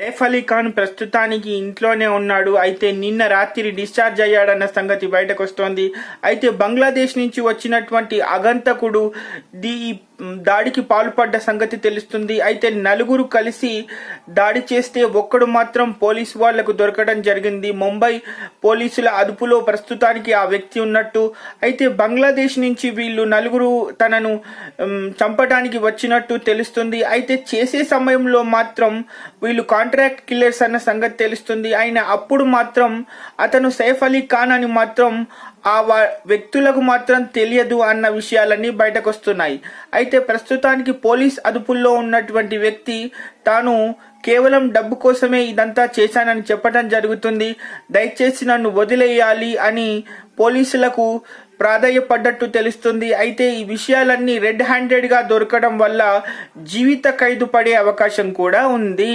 సైఫ్ అలీ ఖాన్ ప్రస్తుతానికి ఇంట్లోనే ఉన్నాడు. అయితే నిన్న రాత్రి డిశ్చార్జ్ అయ్యాడన్న సంగతి బయటకు వస్తోంది. అయితే బంగ్లాదేశ్ నుంచి వచ్చినటువంటి అగంతకుడు దాడికి పాల్పడ్డ సంగతి తెలుస్తుంది. అయితే నలుగురు కలిసి దాడి చేస్తే ఒక్కడు మాత్రం పోలీసు వాళ్లకు దొరకడం జరిగింది. ముంబై పోలీసుల అదుపులో ప్రస్తుతానికి ఆ వ్యక్తి ఉన్నట్టు. అయితే బంగ్లాదేశ్ నుంచి వీళ్ళు నలుగురు తనను చంపడానికి వచ్చినట్టు తెలుస్తుంది. అయితే చేసే సమయంలో మాత్రం వీళ్ళు కాంట్రాక్ట్ కిల్లర్స్ అన్న సంగతి తెలుస్తుంది. ఆయన అప్పుడు మాత్రం అతను సైఫ్ అలీ ఖాన్ అని మాత్రం ఆ వ్యక్తులకు మాత్రం తెలియదు అన్న విషయాలన్నీ బయటకు వస్తున్నాయి. అయితే ప్రస్తుతానికి పోలీస్ అదుపుల్లో ఉన్నటువంటి వ్యక్తి తాను కేవలం డబ్బు కోసమే ఇదంతా చేశానని చెప్పడం జరుగుతుంది. దయచేసి నన్ను వదిలేయాలి అని పోలీసులకు ప్రాధాయపడ్డట్టు తెలుస్తుంది. అయితే ఈ విషయాలన్నీ రెడ్ హ్యాండెడ్ గా దొరకడం వల్ల జీవిత ఖైదు పడే అవకాశం కూడా ఉంది.